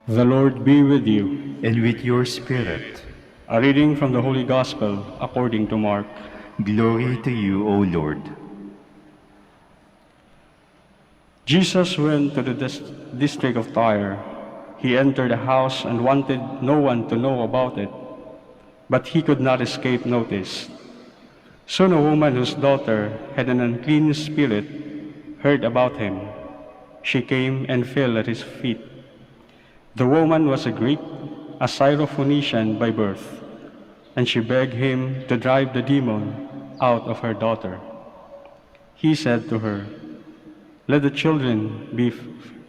The Lord be with you. And with your spirit. A reading from the Holy Gospel according to Mark. Glory to you, O Lord. Jesus went to the district of Tyre. He entered a house and wanted no one to know about it, but he could not escape notice. Soon a woman whose daughter had an unclean spirit heard about him. She came and fell at his feet. The woman was a Greek, a Syrophoenician by birth, and she begged him to drive the demon out of her daughter. He said to her, "Let the children be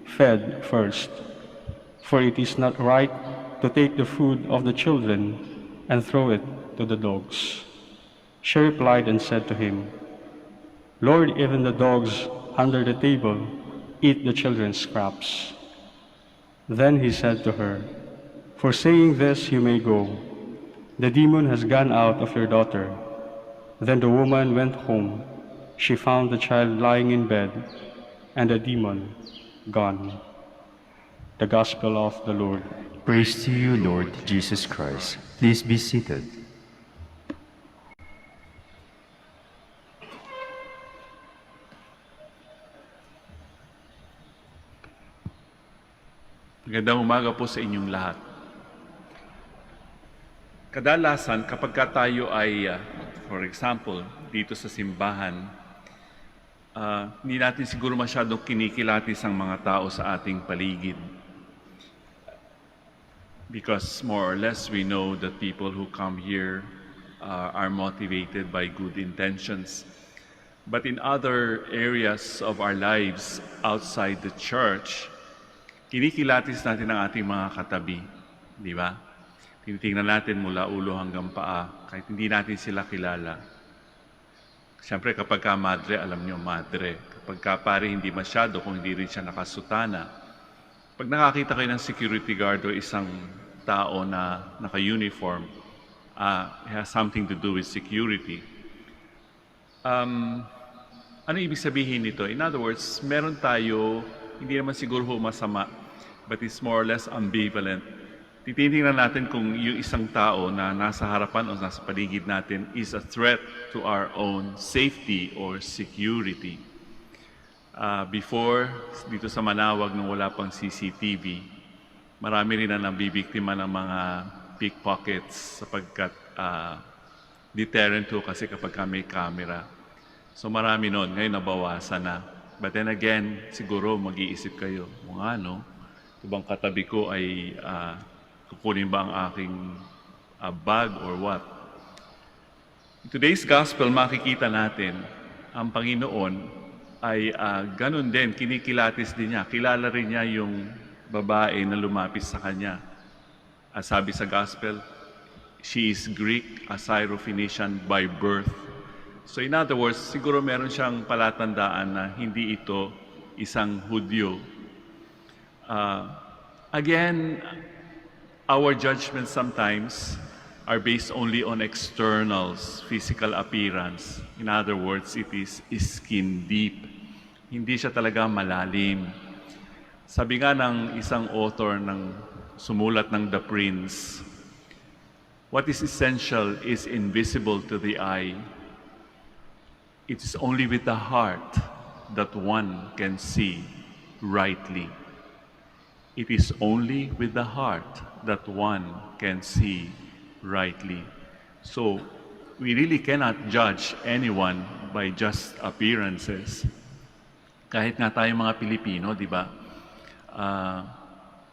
fed first, for it is not right to take the food of the children and throw it to the dogs." She replied and said to him, "Lord, even the dogs under the table eat the children's scraps." Then he said to her, "For saying this, you may go. The demon has gone out of your daughter." Then the woman went home. She found the child lying in bed, and the demon gone. The Gospel of the Lord. Praise to you, Lord Jesus Christ. Please be seated. Magandang umaga po sa inyong lahat. Kadalasan, kapag tayo ay, for example, dito sa simbahan, hindi natin siguro masyadong kinikilatis ang mga tao sa ating paligid. Because more or less we know that people who come here are motivated by good intentions. But in other areas of our lives outside the church, kinikilatis natin ang ating mga katabi, di ba? Tinitingnan natin mula ulo hanggang paa, kahit hindi natin sila kilala. Siyempre, kapag ka madre, alam nyo, madre. Kapag ka pare, hindi masyado kung hindi rin siya nakasutana. Pag nakakita kayo ng security guard o isang tao na naka-uniform, it has something to do with security. Ano ibig sabihin nito? In other words, meron tayo, hindi naman siguro masama, but it's more or less ambivalent. Titingnan natin kung yung isang tao na nasa harapan o nasa paligid natin is a threat to our own safety or security. Before, dito sa Manaoag, nung wala pang CCTV, marami rin na nabibiktima ng mga pickpockets sapagkat deterrent to kasi kapag may camera. So marami noon, ngayon nabawasan na. But then again, siguro mag-iisip kayo, ano, ibang katabi ko ay kukunin ba ang aking bag or what? In today's gospel, makikita natin ang Panginoon ay ganun din, kinikilatis din niya. Kilala rin niya yung babae na lumapit sa kanya. Sabi sa gospel, she is Greek, a Syrophoenician by birth. So in other words, siguro meron siyang palatandaan na hindi ito isang Hudyo. Again, our judgments sometimes are based only on externals, physical appearance. In other words, it is skin deep. Hindi siya talaga malalim. Sabi nga ng isang author ng sumulat ng The Prince, what is essential is invisible to the eye. It is only with the heart that one can see rightly. It is only with the heart that one can see rightly. So, we really cannot judge anyone by just appearances. Kahit nga tayo mga Pilipino, di ba?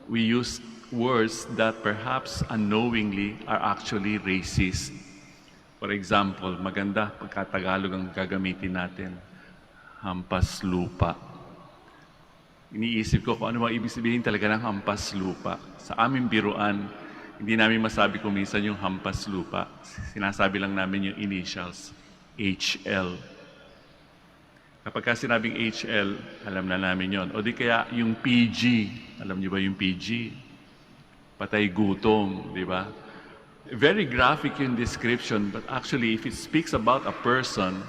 We use words that perhaps unknowingly are actually racist. For example, maganda pagka-Tagalog ang gagamitin natin. Hampas lupa. Iniisip ko kung ano bang ibig sabihin talaga ng hampas lupa. Sa aming biruan, hindi namin masabi kung minsan yung hampas lupa. Sinasabi lang namin yung initials, HL. Kapag ka sinabing HL, alam na namin yon. O di kaya yung PG, alam niyo ba yung PG? Patay gutom, di ba? Very graphic yung description, but actually, if it speaks about a person,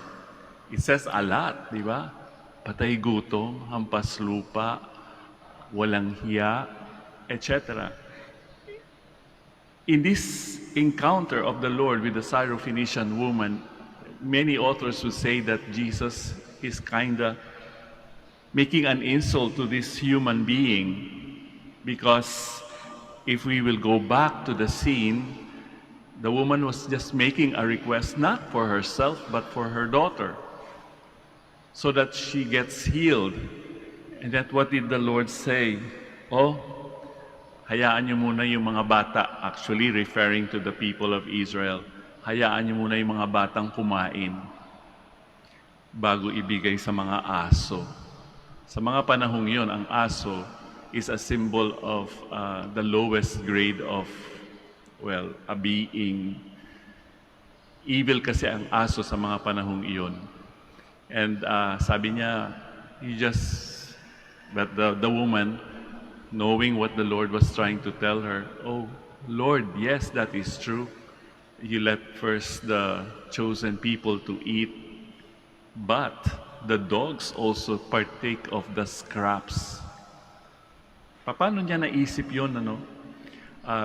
it says a lot, di ba? Patay gutom, hampas lupa, walang hiya, etc. In this encounter of the Lord with the Syrophoenician woman, many authors would say that Jesus is kinda making an insult to this human being, because if we will go back to the scene, the woman was just making a request not for herself but for her daughter, so that she gets healed. And that what did the Lord say? Oh, hayaan niyo muna yung mga bata, actually referring to the people of Israel, hayaan niyo muna yung mga batang kumain bago ibigay sa mga aso. Sa mga panahong yon, ang aso is a symbol of the lowest grade of, well, a being. Evil kasi ang aso sa mga panahong iyon. And sabi niya, but the woman, knowing what the Lord was trying to tell her, oh, Lord, yes, that is true. You let first the chosen people to eat, but the dogs also partake of the scraps. Paano niya naisip yun, ano?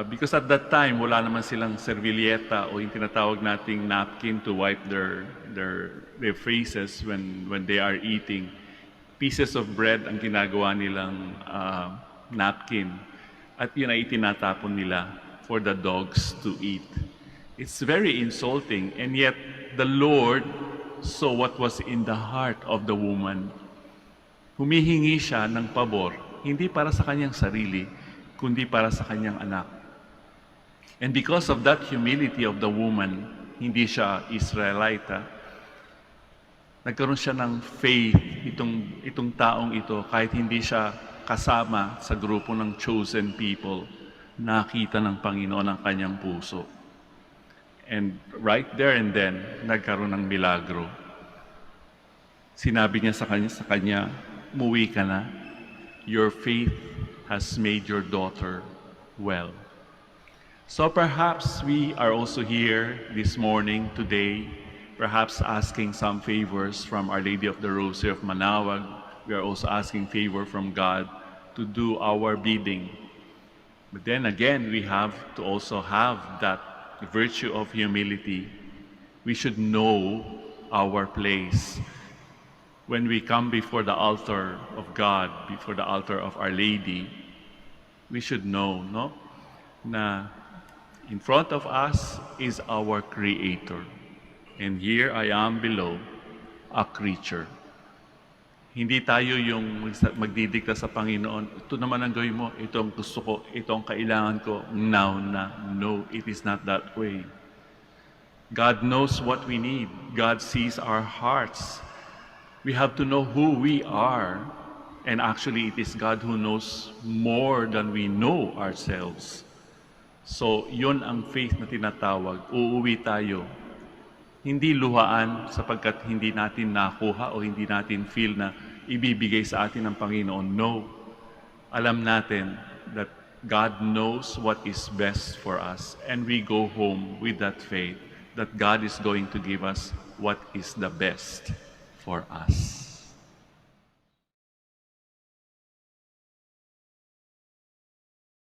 Because at that time, wala naman silang servilleta o yung tinatawag nating napkin to wipe their faces when they are eating. Pieces of bread ang ginagawa nilang napkin. At yun ay itinatapon nila for the dogs to eat. It's very insulting, and yet the Lord saw what was in the heart of the woman. Humihingi siya ng pabor, hindi para sa kanyang sarili, kundi para sa kanyang anak. And because of that humility of the woman, hindi siya Israelita, nagkaroon siya ng faith, itong taong ito, kahit hindi siya kasama sa grupo ng chosen people, nakita ng Panginoon ang kanyang puso. And right there and then, nagkaroon ng milagro. Sinabi niya sa kanya, umuwi ka na. Your faith has made your daughter well. So perhaps we are also here this morning, today, perhaps asking some favors from Our Lady of the Rosary of Manaoag. We are also asking favor from God to do our bidding. But then again, we have to also have that virtue of humility. We should know our place. When we come before the altar of God, before the altar of Our Lady, we should know, no? Na in front of us is our Creator. And here I am below, a creature. Hindi tayo yung magdidikta sa Panginoon, ito naman ang gawin mo, ito ang gusto ko, ito ang kailangan ko, now na. No, it is not that way. God knows what we need. God sees our hearts. We have to know who we are. And actually, it is God who knows more than we know ourselves. So, yun ang faith na tinatawag. Uuwi tayo. Hindi luhaan sapagkat hindi natin nakuha o hindi natin feel na ibibigay sa atin ng Panginoon. No. Alam natin that God knows what is best for us, and we go home with that faith that God is going to give us what is the best for us.